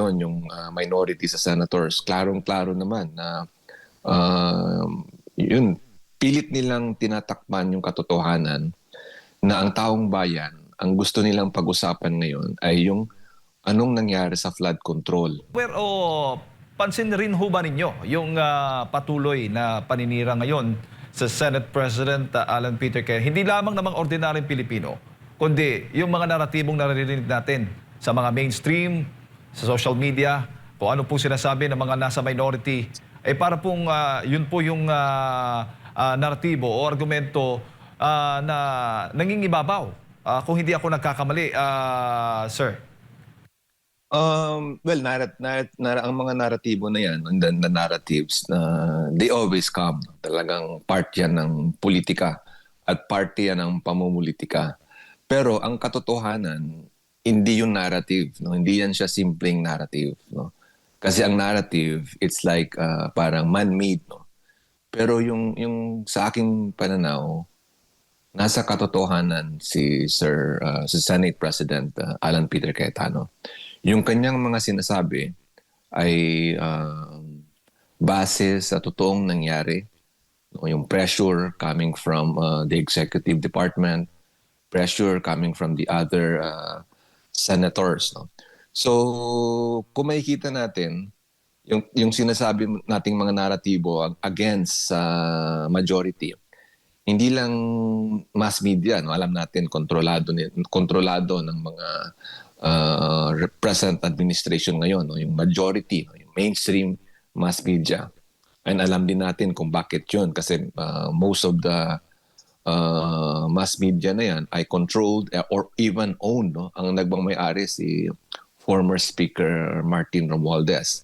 ngayon yung minority sa senators, klarong-klaro naman na yun, pilit nilang tinatakpan yung katotohanan na ang taong bayan, ang gusto nilang pag-usapan ngayon ay yung anong nangyari sa flood control. Pansin rin ho ba ninyo yung patuloy na paninira ngayon sa Senate President Alan Peter Cayetano, hindi lamang namang ordinaryong Pilipino, kundi yung mga naratibong naririnig natin sa mga mainstream, sa social media, kung ano po sinasabi ng mga nasa minority, para pong yun po yung naratibo o argumento na nangingibabaw. Kung hindi ako nagkakamali, sir. Well, ang mga naratibo na yan, the narratives, they always come. Talagang part yan ng politika at parte yan ng pamumulitika. Pero ang katotohanan, hindi yung narrative. No? Hindi yan siya simpleng narrative. No? Kasi ang narrative, it's like parang man-made. No? Pero yung sa aking pananaw, nasa katotohanan si si Senate President Alan Peter Cayetano. Yung kanyang mga sinasabi ay base sa totoong nangyari. No? Yung pressure coming from the executive department, pressure coming from the other senators. No? So, kung makikita natin, yung sinasabi nating mga naratibo against majority, hindi lang mass media, no? Alam natin kontrolado ng mga present administration ngayon, no? Yung majority, no? Yung mainstream mass media. And alam din natin kung bakit yun kasi most of the mass media na yan ay controlled or even owned, no? Ang nagbang-may-ari si former Speaker Martin Romualdez.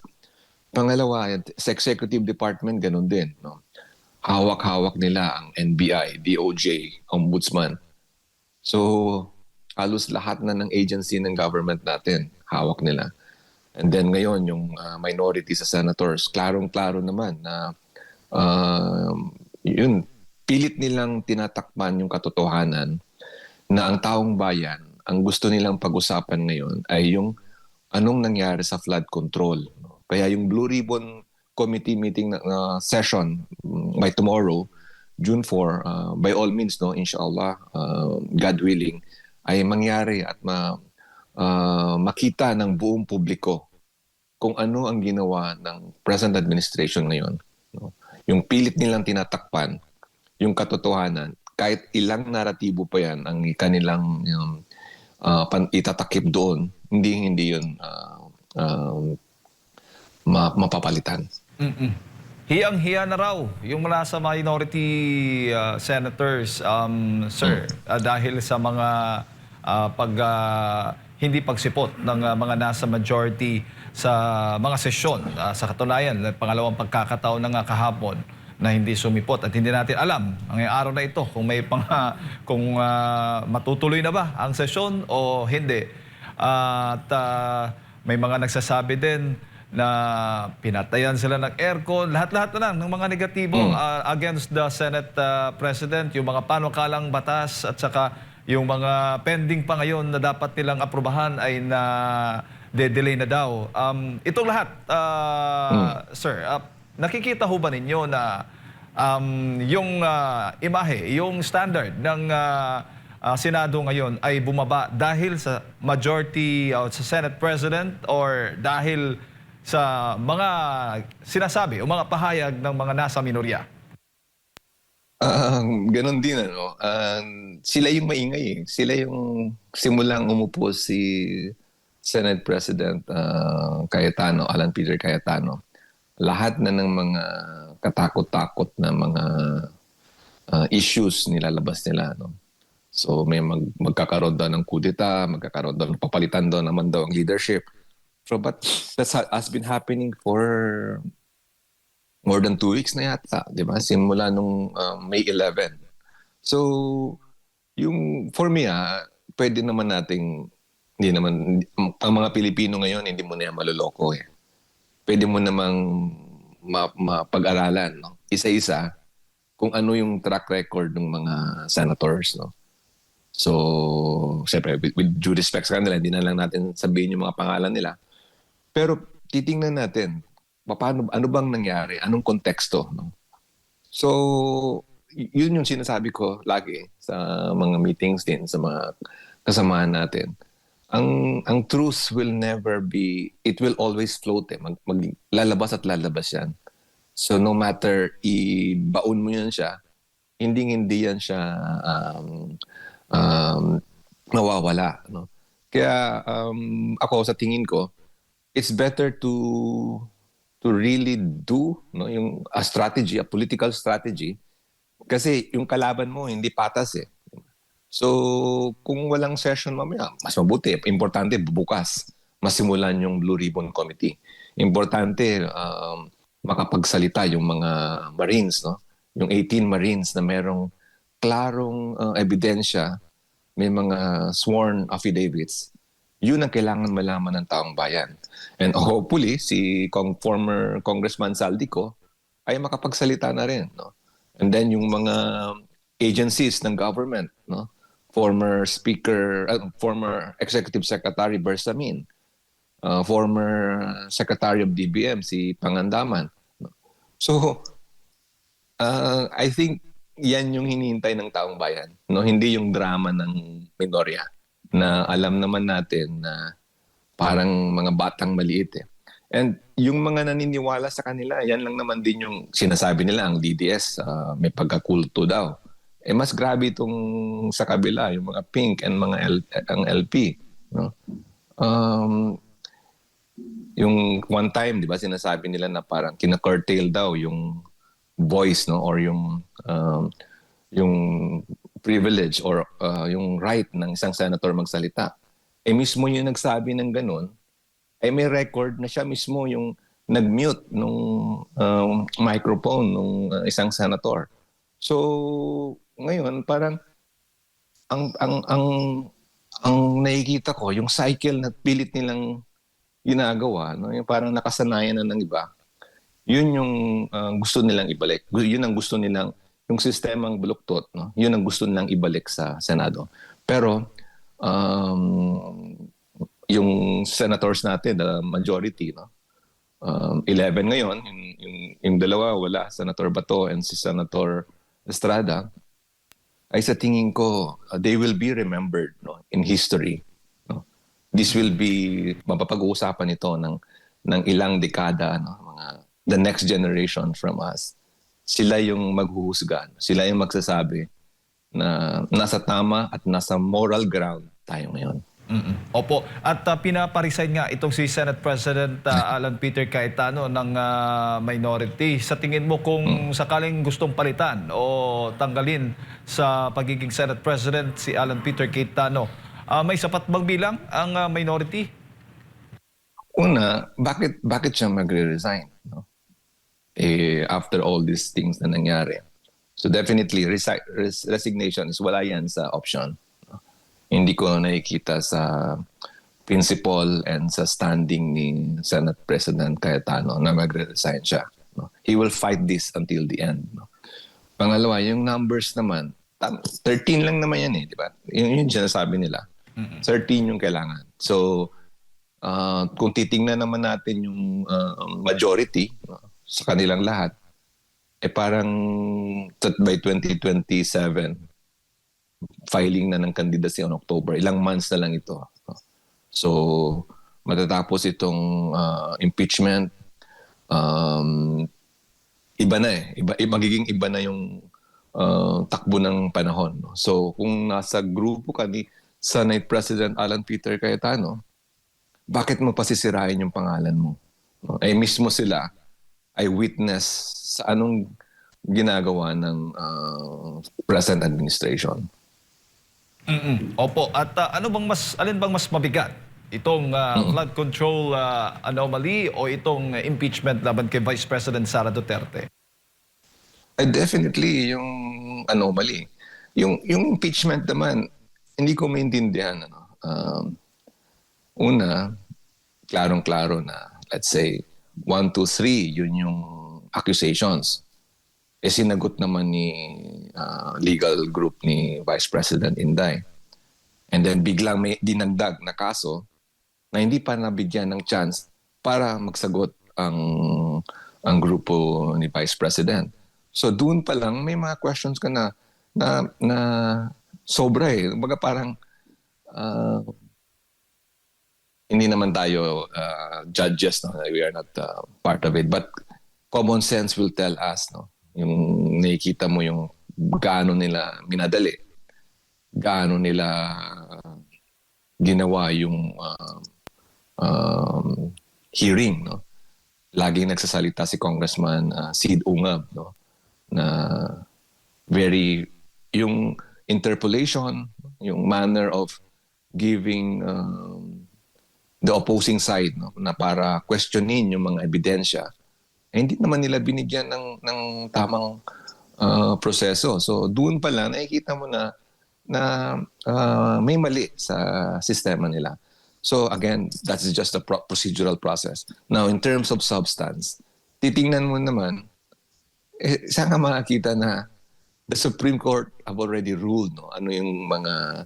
Pangalawa, sa executive department ganun din, no? Hawak-hawak nila ang NBI, DOJ, Ombudsman. So, halos lahat na ng agency ng government natin, hawak nila. And then ngayon, yung minority sa senators, klarong-klaro naman na yun, pilit nilang tinatakpan yung katotohanan na ang taong bayan, ang gusto nilang pag-usapan ngayon ay yung anong nangyari sa flood control. Kaya yung Blue Ribbon Committee meeting session by tomorrow, June 4, by all means, no, inshallah, God willing, ay mangyari at makita ng buong publiko kung ano ang ginawa ng present administration ngayon. No? Yung pilit nilang tinatakpan, yung katotohanan, kahit ilang naratibo pa yan ang kanilang itatakip doon, hindi yun mapapalitan. Hiyang-hiya na raw yung mula sa minority senators, sir, dahil sa mga hindi pagsipot ng mga nasa majority sa mga sesyon. Sa katunayan, pangalawang pagkakataon na nga kahapon na hindi sumipot at hindi natin alam ang araw na ito kung matutuloy na ba ang sesyon o hindi. At may mga nagsasabi din na pinatayan sila ng aircon, lahat-lahat na lang ng mga negatibo against the Senate President, yung mga panukalang batas at saka yung mga pending pa ngayon na dapat nilang aprubahan ay na-delay na daw. Itong lahat, sir, nakikita ho ba ninyo na yung imahe, yung standard ng Senado ngayon ay bumaba dahil sa majority sa Senate President or dahil sa mga sinasabi o mga pahayag ng mga nasa minorya? Ganon din, ano. Sila yung maingay eh. Sila yung simulang umupo si Senate President Cayetano, Alan Peter Cayetano. Lahat na ng mga katakot-takot na mga issues nilalabas nila. No? So may magkakaroon daw ng kudeta, magkakaroon daw, papalitan daw naman daw ang leadership. So, but that has been happening for more than 2 weeks na yata, di ba? Simula nung May 11. So, for me, pwede naman nating, hindi naman, ang mga Pilipino ngayon, hindi mo na yan maluloko eh. Pwede mo namang mapag-aralan, no? Isa-isa, kung ano yung track record ng mga senators, no? So, siyempre, with due respect sa kanila, hindi na lang natin sabihin yung mga pangalan nila. Pero titingnan natin, ano bang nangyari? Anong konteksto? No? So, yun yung sinasabi ko lagi sa mga meetings din, sa mga kasamahan natin. Ang truth will never be, it will always float eh. Lalabas at lalabas yan. So no matter ibaon mo yan siya, hindi yan siya um, mawawala. No? Kaya ako sa tingin ko, it's better to really do no yung a strategy, a political strategy kasi yung kalaban mo hindi patas eh. So kung walang session mamaya, mas mabuti, importante bukas masimulan yung Blue Ribbon Committee. Importante makapagsalita yung mga Marines no, yung 18 Marines na merong klarong ebidensya, may mga sworn affidavits, yun ang kailangan malaman ng taong bayan. And hopefully, si former Congressman Saldico ay makapagsalita na rin. No? And then yung mga agencies ng government, no? Former Executive Secretary Bersamin, former Secretary of DBM, si Pangandaman. No? So, I think yan yung hinihintay ng taong bayan. No? Hindi yung drama ng minorya na alam naman natin na parang mga batang maliit eh. And yung mga naniniwala sa kanila, yan lang naman din yung sinasabi nila, ang DDS may pagkakulto daw. Eh mas grabe itong sa kabila, yung mga pink and mga ang LP. No? Yung one time, di ba, sinasabi nila na parang kina-curtail daw yung voice no or yung privilege or yung right ng isang senator magsalita. Eh mismo yung nagsabi ng ganun, ay may record na siya mismo yung nag-mute nung microphone nung isang senator. So ngayon parang ang nakikita ko yung cycle na pilit nilang ginagawa, no, yung parang nakasanayan na ng iba. Yun yung gusto nilang ibalik. Yun ang gusto nilang yung sistemang buluktot, no? Yun ang gusto nilang ibalik sa Senado. Pero yung senators natin, the majority, no? 11 ngayon, yung dalawa wala, Senator Bato and si Senator Estrada, ay sa tingin ko, they will be remembered no, in history. No? This will be, mapapag-uusapan ito ng ilang dekada, no? The next generation from us. Sila yung maghuhusga, sila yung magsasabi na nasa tama at nasa moral ground tayo ngayon. Opo. At pinaparesign nga itong si Senate President Alan Peter Cayetano ng minority. Sa tingin mo kung sakaling gustong palitan o tanggalin sa pagiging Senate President si Alan Peter Cayetano, may sapat bang bilang ang minority? Una, bakit siya magre-resign? No? After all these things na nangyari. So definitely, resignation is wala yan sa option. Hindi ko nakikita sa principle and sa standing ni Senate President Cayetano na magre-resign siya. No? He will fight this until the end. No? Pangalawa, yung numbers naman, 13 lang naman yan eh, di ba? Yun yung sinasabi nila. 13 yung kailangan. So, kung titingnan naman natin yung majority no, sa kanilang lahat, eh parang by 2027, filing na ng candidacy on October. Ilang months na lang ito. So, matatapos itong impeachment. Iba na eh. Magiging iba na yung takbo ng panahon. No? So, kung nasa grupo ka ni Senate President Alan Peter Cayetano, bakit mo pasisirain yung pangalan mo? No? Eh, mismo sila ay witness sa anong ginagawa ng present administration. Opo. At alin bang mas mabigat? Itong flood control anomaly o itong impeachment laban kay Vice President Sara Duterte? Definitely yung anomaly. Yung impeachment naman, hindi ko maintindihan. Una, klarong-klaro na, let's say, 1, 2, 3, yun yung accusations. Sinagot naman ni legal group ni Vice President Inday. And then biglang may dinagdag na kaso na hindi pa nabigyan ng chance para magsagot ang grupo ni Vice President. So doon pa lang may mga questions ka na sobra eh. Kumbaga parang ah, hindi naman tayo judges, no? We are not part of it. But common sense will tell us, no? Yung nakikita mo yung gaano nila minadali, gaano nila ginawa yung hearing, no? Laging nagsasalita si Congressman Sid Ungab, no? Na very yung interpolation, yung manner of giving the opposing side, no, na para questionin yung mga ebidensya, hindi naman nila binigyan ng tamang proseso. So doon pa lang nakikita mo na may mali sa sistema nila. So again, that's just a procedural process. Now in terms of substance, titingnan mo naman, saan ka makakita na the Supreme Court have already ruled, no? Ano yung mga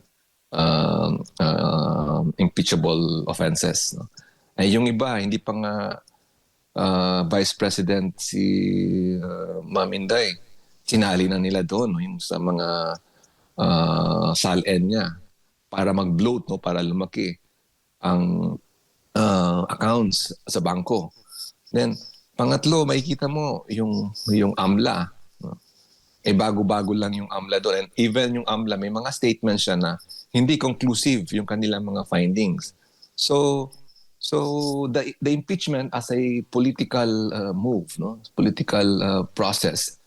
impeachable offenses, no? Ay yung iba hindi pa nga Vice President si Ma'am Inday, sinali na nila doon, no? Yung sa mga SALN niya para mag-bloat, no? Para lumaki ang accounts sa bangko. Then pangatlo, makikita mo yung AMLA, no? Bago-bago lang yung AMLA doon. And even yung AMLA, may mga statements siya na hindi conclusive yung kanilang mga findings. So the impeachment as a political move, no? Political process,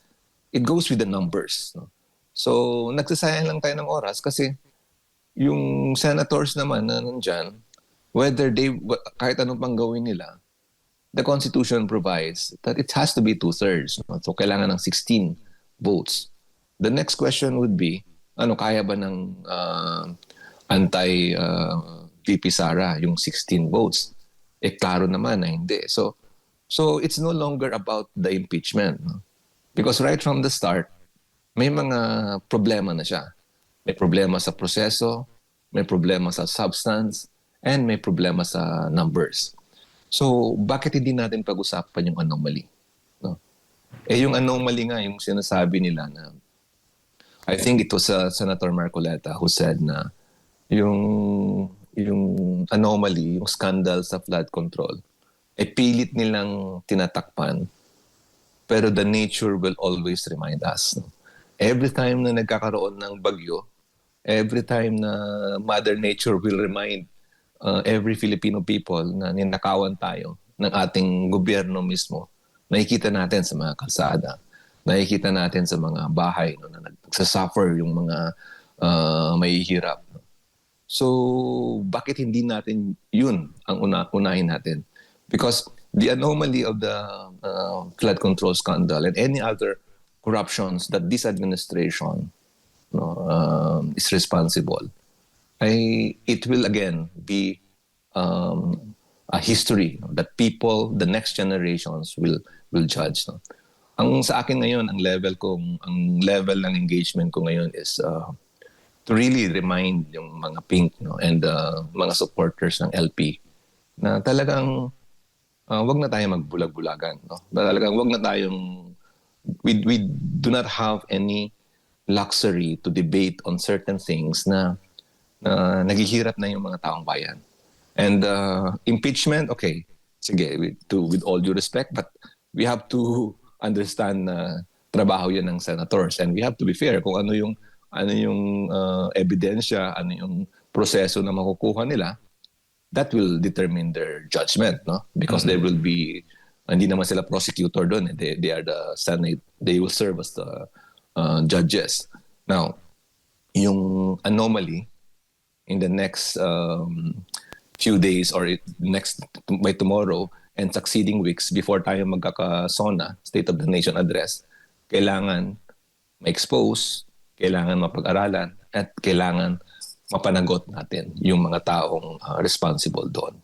it goes with the numbers, no? So nagsasayang lang tayo ng oras kasi yung senators naman na nandyan, kahit anong pang gawin nila, the Constitution provides that it has to be 2/3. No? So kailangan ng 16 votes. The next question would be, kaya ba ng anti-VP Sara yung 16 votes? Klaro naman na hindi. So it's no longer about the impeachment. No? Because right from the start, may mga problema na siya. May problema sa proseso, may problema sa substance, and may problema sa numbers. So bakit hindi natin pag-usapan yung anomaly? No? Yung anomaly nga, yung sinasabi nila na, I think it was Senator Marcoleta who said na yung anomaly, yung scandal sa flood control, pilit nilang tinatakpan, pero the nature will always remind us. No? Every time na nagkakaroon ng bagyo, every time na Mother Nature will remind every Filipino people na ninakawan tayo ng ating gobyerno mismo, nakikita natin sa mga kalsada, nakikita natin sa mga bahay, no, na nagsasuffer yung mga mahihirap. No? So, bakit hindi natin yun ang unahin natin? Because the anomaly of the flood control scandal and any other corruptions that this administration is responsible, it will again be a history, no, that people, the next generations will judge. No? Ang sa akin ngayon, ang level ng engagement ko ngayon is to really remind yung mga pink, no, and mga supporters ng LP na talagang wag na tayong magbulag-bulagan, no? Talagang wag na tayong we do not have any luxury to debate on certain things na naghihirap na yung mga taong bayan. And impeachment, okay, sige, with all due respect, but we have to understand na trabaho yan ng senators, and we have to be fair kung ano yung ebidensya, ano yung proseso na makukuha nila, that will determine their judgment, no? Because they will be, hindi naman sila prosecutor doon, they are the Senate, they will serve as the judges. Now, yung anomaly in the next few days or by tomorrow and succeeding weeks before tayo magkaka-SONA, State of the Nation Address, kailangan ma-expose, kailangan mapag-aralan, at kailangan mapanagot natin yung mga taong responsible doon.